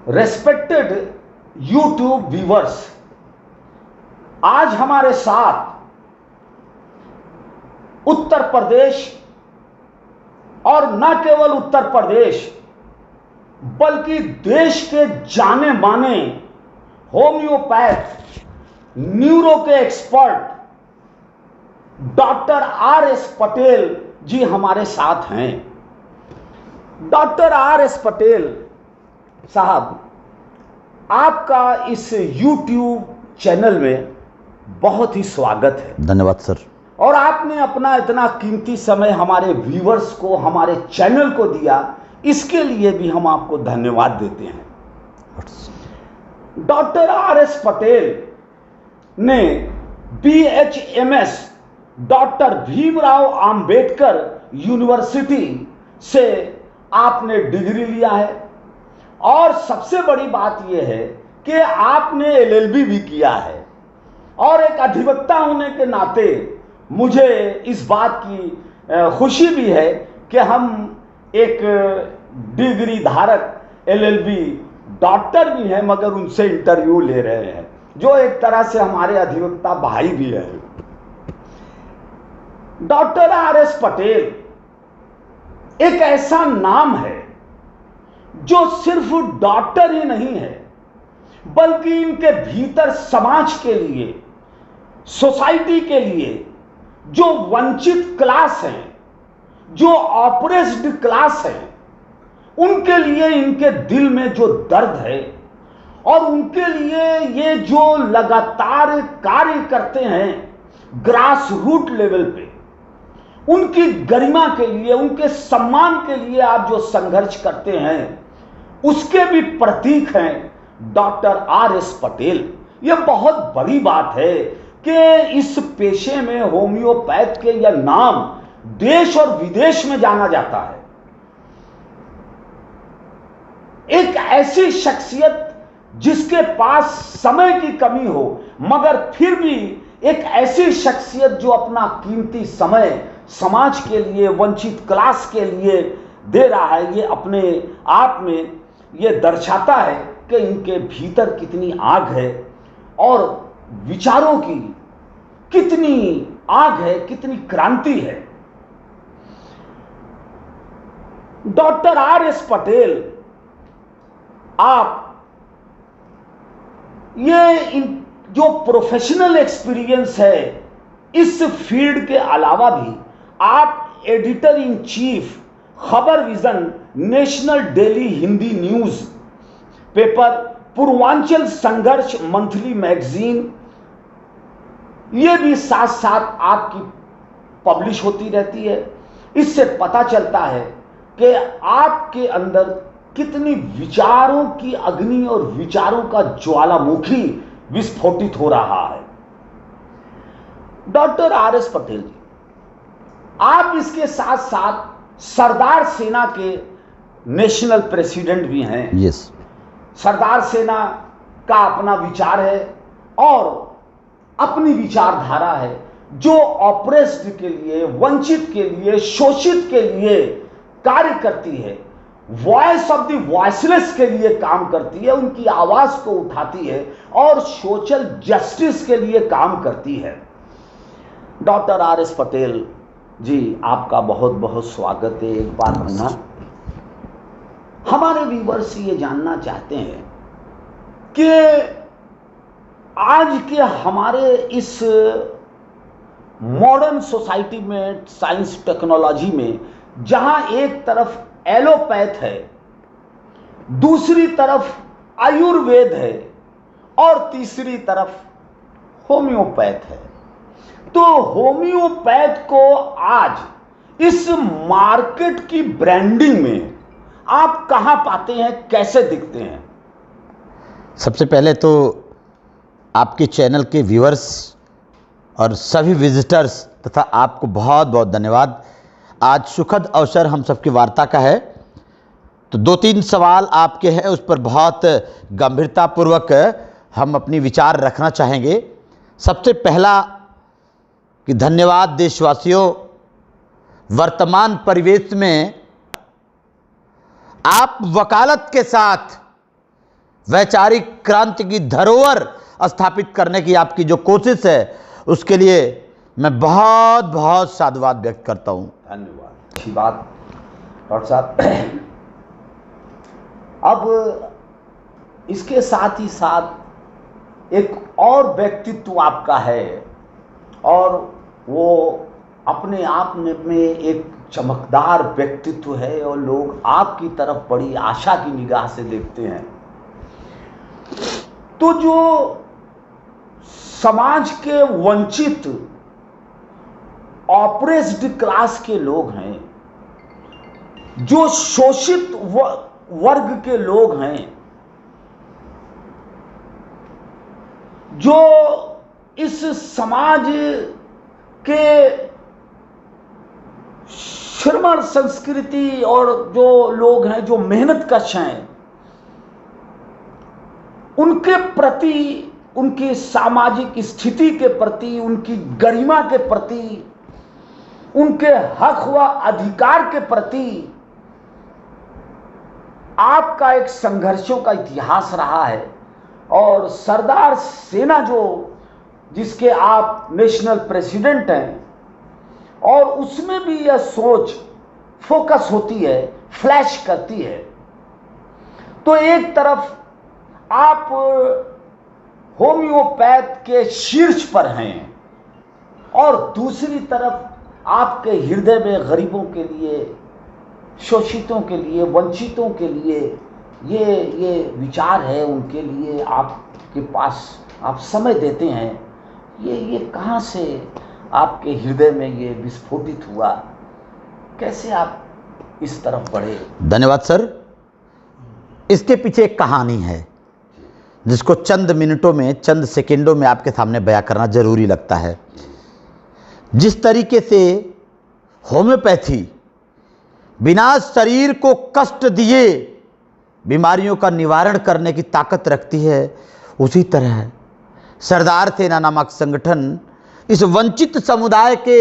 Respected YouTube viewers, आज हमारे साथ उत्तर प्रदेश और न केवल उत्तर प्रदेश बल्कि देश के जाने माने होम्योपैथ न्यूरो के एक्सपर्ट डॉक्टर आर.एस. पटेल जी हमारे साथ हैं। Doctor R S. पटेल साहब, आपका इस YouTube चैनल में बहुत ही स्वागत है। धन्यवाद सर। और आपने अपना इतना कीमती समय हमारे व्यूअर्स को, हमारे चैनल को दिया, इसके लिए भी हम आपको धन्यवाद देते हैं। Doctor R S. पटेल ने BHMS doctor Bhimrao Ambedkar university से आपने डिग्री लिया है और सबसे बड़ी बात यह है कि आपने LLB भी किया है। और एक अधिवक्ता होने के नाते मुझे इस बात की खुशी भी है कि हम एक डिग्री धारक LLB डॉक्टर भी हैं, मगर उनसे इंटरव्यू ले रहे हैं, जो एक तरह से हमारे अधिवक्ता भाई भी हैं। Doctor R S. पटेल एक ऐसा नाम है जो सिर्फ डॉक्टर ही नहीं है, बल्कि इनके भीतर समाज के लिए, सोसाइटी के लिए, जो वंचित क्लास हैं, जो ऑप्रेस्ड क्लास हैं, उनके लिए इनके दिल में जो दर्द है और उनके लिए ये जो लगातार कार्य करते हैं ग्रास रूट लेवल पे, उनकी गरिमा के लिए, उनके सम्मान के लिए आप जो संघर्ष करते हैं, उसके भी प्रतीक हैं डॉक्टर आर.एस. पटेल। यह बहुत बड़ी बात है कि इस पेशे में होम्योपैथ के यह नाम देश और विदेश में जाना जाता है। एक ऐसी शख्सियत जिसके पास समय की कमी हो, मगर फिर भी एक ऐसी शख्सियत जो अपना कीमती समय समाज के लिए, वंचित क्लास के लिए दे रहा है, ये अपने आप में ये दर्शाता है कि इनके भीतर कितनी आग है और विचारों की कितनी आग है, कितनी क्रांति है। Doctor R S. पटेल, आप ये जो प्रोफेशनल एक्सपीरियंस है, इस फील्ड के अलावा भी आप एडिटर इन चीफ खबर vision, national daily Hindi news paper, Purvanchal संघर्ष मंथली मैगजीन, ये भी साथ साथ आपकी पब्लिश होती रहती है। इससे पता चलता है कि आपके अंदर कितनी विचारों की अग्नि और विचारों का ज्वालामुखी विस्फोटित हो रहा है। Doctor R S. पटेल जी, आप इसके साथ साथ सरदार सेना के नेशनल प्रेसिडेंट भी हैं। यस। सरदार सेना का अपना विचार है और अपनी विचारधारा है, जो ऑप्रेस्ड के लिए, वंचित के लिए, शोषित के लिए कार्य करती है, वॉइस ऑफ द वॉइसलेस के लिए काम करती है, उनकी आवाज को उठाती है और सोशल जस्टिस के लिए काम करती है। Doctor R S. पटेल जी, आपका बहुत बहुत स्वागत है। एक बार पुनः हमारे व्यूअर्स ये जानना चाहते हैं कि आज के हमारे इस मॉडर्न सोसाइटी में, साइंस टेक्नोलॉजी में, जहां एक तरफ एलोपैथ है, दूसरी तरफ आयुर्वेद है और तीसरी तरफ होम्योपैथ है, तो होम्योपैथ को आज इस मार्केट की ब्रांडिंग में आप कहां पाते हैं, कैसे दिखते हैं? सबसे पहले तो आपके चैनल के व्यूअर्स और सभी विजिटर्स तथा आपको बहुत बहुत धन्यवाद। आज सुखद अवसर हम सबकी वार्ता का है, तो 2-3 सवाल आपके हैं, उस पर बहुत गंभीरतापूर्वक हम अपनी विचार रखना चाहेंगे। सबसे पहला कि धन्यवाद देशवासियों, वर्तमान परिवेश में आप वकालत के साथ वैचारिक क्रांति की धरोहर स्थापित करने की आपकी जो कोशिश है, उसके लिए मैं बहुत बहुत साधुवाद व्यक्त करता हूं। धन्यवाद, अच्छी बात डॉक्टर साहब। अब इसके साथ ही साथ एक और व्यक्तित्व आपका है, और वो अपने आप में एक चमकदार व्यक्तित्व है, और लोग आपकी तरफ बड़ी आशा की निगाह से देखते हैं। तो जो समाज के वंचित ऑप्रेस्ड क्लास के लोग हैं, जो शोषित वर्ग के लोग हैं, जो इस समाज के श्रमण संस्कृति और जो लोग हैं जो मेहनतकश हैं, उनके प्रति, उनकी सामाजिक स्थिति के प्रति, उनकी गरिमा के प्रति, उनके हक व अधिकार के प्रति आपका एक संघर्षों का इतिहास रहा है। और सरदार सेना जिसके आप नेशनल प्रेसिडेंट हैं, और उसमें भी यह सोच फोकस होती है, फ्लैश करती है। तो एक तरफ आप होम्योपैथ के शीर्ष पर हैं, और दूसरी तरफ आपके हृदय में गरीबों के लिए, शोषितों के लिए, वंचितों के लिए ये विचार है, उनके लिए आपके पास आप समय देते हैं। ये कहाँ से आपके हृदय में ये विस्फोटित हुआ? कैसे आप इस तरफ बढ़े? धन्यवाद सर। इसके पीछे एक कहानी है जिसको चंद मिनटों में, चंद सेकंडों में आपके सामने बयां करना जरूरी लगता है। जिस तरीके से होम्योपैथी बिना शरीर को कष्ट दिए बीमारियों का निवारण करने की ताकत रखती है, उसी तरह सरदार सेना नामक संगठन इस वंचित समुदाय के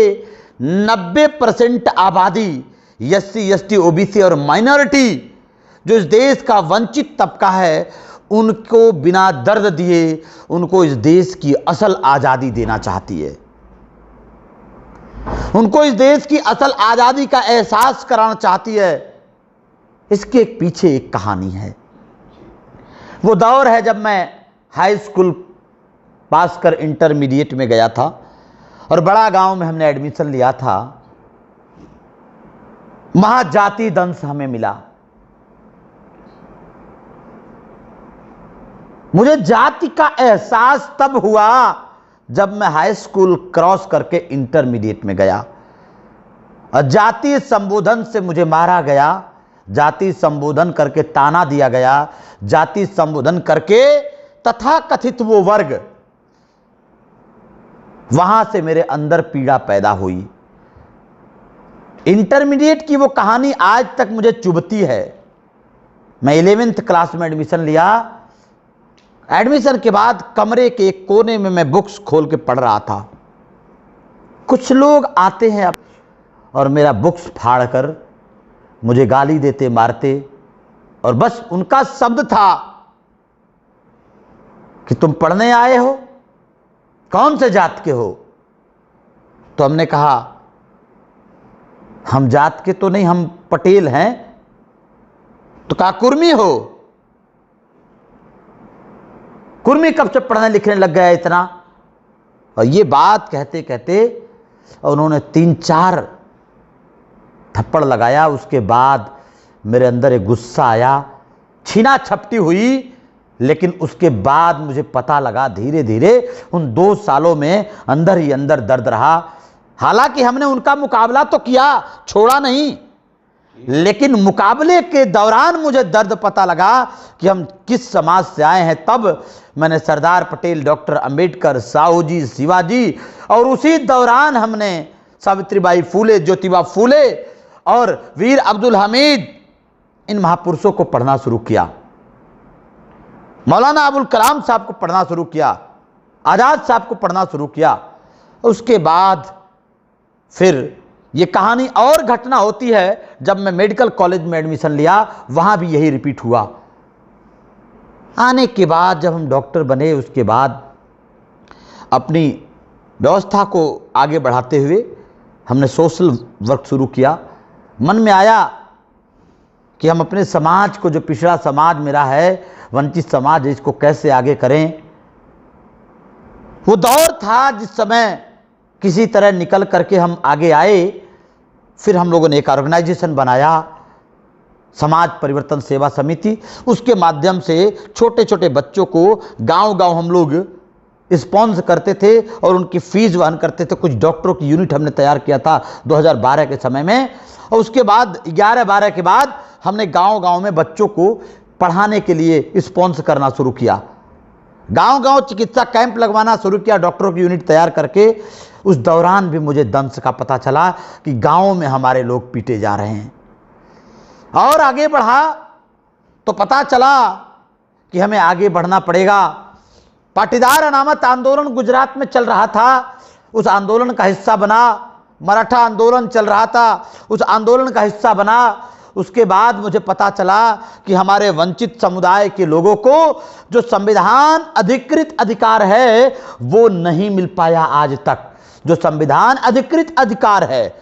90% आबादी, एससी, एसटी, ओबीसी और माइनॉरिटी, जो इस देश का वंचित तबका है, उनको बिना दर्द दिए उनको इस देश की असल आज़ादी देना चाहती है। उनको इस देश की असल आज़ादी का एहसास कराना चाहती है। इसके पीछे एक कहानी है। वो दौर है जब मैं हाई स्कूल पास कर इंटरमीडिएट में गया था, और बड़ा गांव में हमने एडमिशन लिया था। महाजाति दंश हमें मिला। मुझे जाति का एहसास तब हुआ जब मैं हाई स्कूल क्रॉस करके इंटरमीडिएट में गया, और जाति संबोधन से मुझे मारा गया, जाति संबोधन करके ताना दिया गया, जाति संबोधन करके तथाकथित वो वर्ग, वहां से मेरे अंदर पीड़ा पैदा हुई। इंटरमीडिएट की वो कहानी आज तक मुझे चुभती है। मैं 11th क्लास में एडमिशन लिया। एडमिशन के बाद कमरे के एक कोने में मैं बुक्स खोल के पढ़ रहा था। कुछ लोग आते हैं और मेरा बुक्स फाड़ कर मुझे गाली देते, मारते, और बस उनका शब्द था कि तुम पढ़ने आए हो, कौन से जात के हो? तो हमने कहा हम जात के तो नहीं, हम पटेल हैं। तो कहा कुर्मी हो? कुर्मी कब से पढ़ने लिखने लग गया इतना? और ये बात कहते कहते उन्होंने 3-4 थप्पड़ लगाया। उसके बाद मेरे अंदर एक गुस्सा आया, छीना झपटी हुई। लेकिन उसके बाद मुझे पता लगा, धीरे धीरे उन 2 सालों में अंदर ही अंदर दर्द रहा। हालांकि हमने उनका मुकाबला तो किया, छोड़ा नहीं, लेकिन मुकाबले के दौरान मुझे दर्द पता लगा कि हम किस समाज से आए हैं। तब मैंने सरदार पटेल, डॉक्टर अंबेडकर, साहू जी, शिवाजी, और उसी दौरान हमने सावित्रीबाई फूले, ज्योतिबा फूले और वीर अब्दुल हमीद, इन महापुरुषों को पढ़ना शुरू किया। मौलाना अबुल कलाम साहब को पढ़ना शुरू किया, आज़ाद साहब को पढ़ना शुरू किया। उसके बाद फिर ये कहानी और घटना होती है जब मैं मेडिकल कॉलेज में एडमिशन लिया, वहां भी यही रिपीट हुआ। आने के बाद जब हम डॉक्टर बने, उसके बाद अपनी व्यवस्था को आगे बढ़ाते हुए हमने सोशल वर्क शुरू किया। मन में आया कि हम अपने समाज को, जो पिछड़ा समाज मेरा है, वंचित समाज है, इसको कैसे आगे करें। वो दौर था जिस समय किसी तरह निकल करके हम आगे आए। फिर हम लोगों ने एक ऑर्गेनाइजेशन बनाया, समाज परिवर्तन सेवा समिति। उसके माध्यम से छोटे छोटे बच्चों को गांव-गांव हम लोग स्पॉन्सर करते थे और उनकी फीस वहन करते थे। कुछ डॉक्टरों की यूनिट हमने तैयार किया था 2012 के समय में। और उसके बाद 11-12 के बाद हमने गांव-गांव में बच्चों को पढ़ाने के लिए स्पॉन्सर करना शुरू किया। गांव-गांव चिकित्सा कैंप लगवाना शुरू किया डॉक्टरों की यूनिट तैयार करके। उस दौरान भी मुझे दंश का पता चला कि गांव में हमारे लोग पीटे जा रहे हैं। और आगे बढ़ा तो पता चला कि हमें आगे बढ़ना पड़ेगा। पाटीदार अनामत आंदोलन गुजरात में चल रहा था, उस आंदोलन का हिस्सा बना। मराठा आंदोलन चल रहा था, उस आंदोलन का हिस्सा बना। उसके बाद मुझे पता चला कि हमारे वंचित समुदाय के लोगों को जो संविधान अधिकृत अधिकार है वो नहीं मिल पाया आज तक। जो संविधान अधिकृत अधिकार है,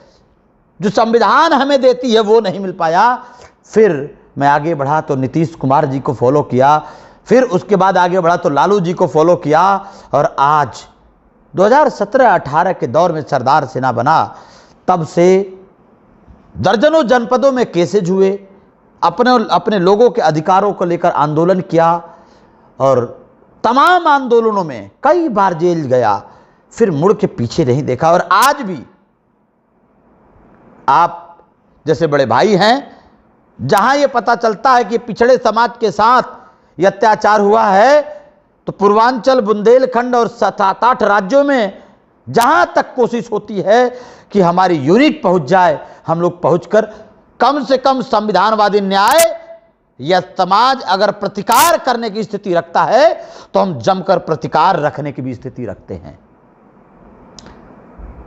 जो संविधान हमें देती है, वो नहीं मिल पाया। फिर मैं आगे बढ़ा तो नीतीश कुमार जी को फॉलो किया, फिर उसके बाद आगे बढ़ा तो लालू जी को फॉलो किया, और आज 2017-18 के दौर में सरदार सेना बना। तब से दर्जनों जनपदों में केसेज हुए, अपने लोगों के अधिकारों को लेकर आंदोलन किया, और तमाम आंदोलनों में कई बार जेल गया, फिर मुड़ के पीछे नहीं देखा। और आज भी आप जैसे बड़े भाई हैं, जहां ये पता चलता है कि पिछड़े समाज के साथ यह अत्याचार हुआ है, तो पूर्वांचल, बुंदेलखंड और 7-8 राज्यों में जहां तक कोशिश होती है कि हमारी यूनिट पहुंच जाए, हम लोग पहुंचकर कम से कम संविधानवादी न्याय या समाज अगर प्रतिकार करने की स्थिति रखता है तो हम जमकर प्रतिकार रखने की भी स्थिति रखते हैं।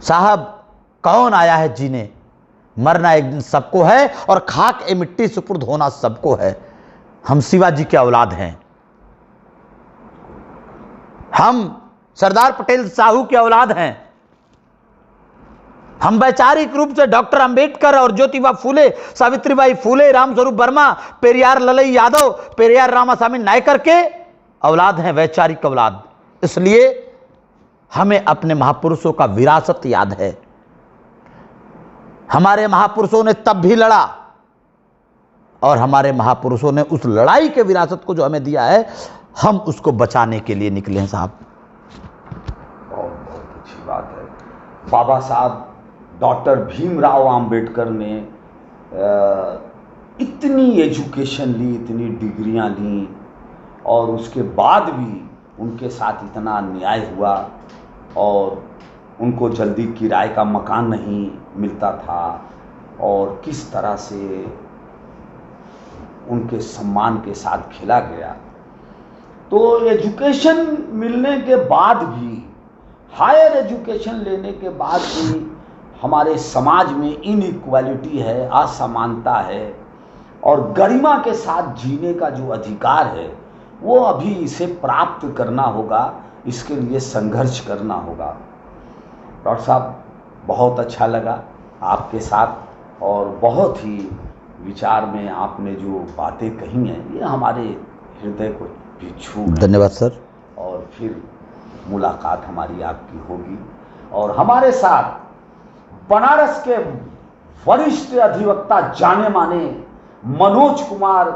साहब, कौन आया है जीने, मरना एक दिन सबको है, और खाक ए मिट्टी सुपुर्द होना सबको है। हम शिवाजी के औलाद हैं, हम सरदार पटेल साहू के औलाद हैं, हम वैचारिक रूप से डॉक्टर अंबेडकर और ज्योतिबा फूले, सावित्रीबाई फूले, रामस्वरूप वर्मा, पेरियार ललई यादव, पेरियार रामासामी नायकर के औलाद हैं, वैचारिक औलाद। इसलिए हमें अपने महापुरुषों का विरासत याद है। हमारे महापुरुषों ने तब भी लड़ा, और हमारे महापुरुषों ने उस लड़ाई के विरासत को जो हमें दिया है, हम उसको बचाने के लिए निकले हैं। साहब, बहुत अच्छी बात है। बाबा साहब डॉक्टर भीमराव अंबेडकर ने इतनी एजुकेशन ली, इतनी डिग्रियां ली, और उसके बाद भी उनके साथ इतना अन्याय हुआ, और उनको जल्दी किराए का मकान नहीं मिलता था, और किस तरह से उनके सम्मान के साथ खेला गया। तो एजुकेशन मिलने के बाद भी, हायर एजुकेशन लेने के बाद भी हमारे समाज में इनइक्वालिटी है, असमानता है, और गरिमा के साथ जीने का जो अधिकार है वो अभी इसे प्राप्त करना होगा, इसके लिए संघर्ष करना होगा। डॉक्टर साहब, बहुत अच्छा लगा आपके साथ, और बहुत ही विचार में आपने जो बातें कही हैं ये हमारे हृदय को भी छू गई। धन्यवाद सर। और फिर मुलाकात हमारी आपकी होगी। और हमारे साथ बनारस के वरिष्ठ अधिवक्ता जाने माने मनोज कुमार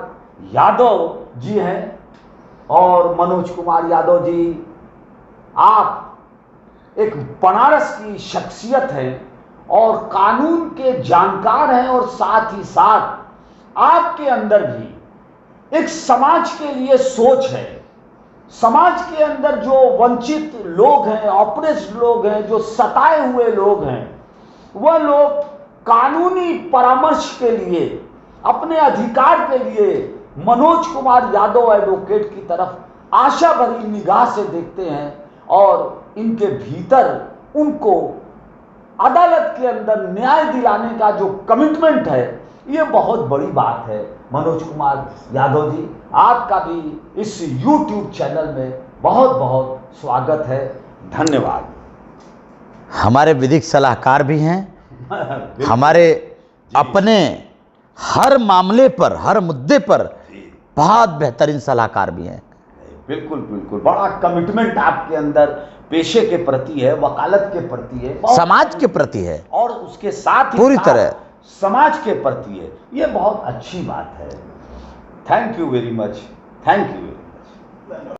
यादव जी हैं। और मनोज कुमार यादव जी, आप एक बनारस की शख्सियत है और कानून के जानकार हैं, और साथ ही साथ आपके अंदर भी एक समाज के लिए सोच है। समाज के अंदर जो वंचित लोग हैं, ऑप्रेस्ड लोग हैं, जो सताए हुए लोग हैं, वह लोग कानूनी परामर्श के लिए, अपने अधिकार के लिए मनोज कुमार यादव एडवोकेट की तरफ आशा भरी निगाह से देखते हैं, और इनके भीतर उनको अदालत के अंदर न्याय दिलाने का जो कमिटमेंट है ये बहुत बड़ी बात है। मनोज कुमार यादव जी, आपका भी इस YouTube चैनल में बहुत बहुत स्वागत है। धन्यवाद। हमारे विधिक सलाहकार भी हैं, हमारे अपने हर मामले पर, हर मुद्दे पर बहुत बेहतरीन सलाहकार भी हैं। बिल्कुल बिल्कुल, बड़ा कमिटमेंट आपके अंदर पेशे के प्रति है, वकालत के प्रति है, समाज के प्रति है, और उसके साथ ही पूरी साथ तरह समाज के प्रति है। ये बहुत अच्छी बात है। Thank you very much, thank you very much.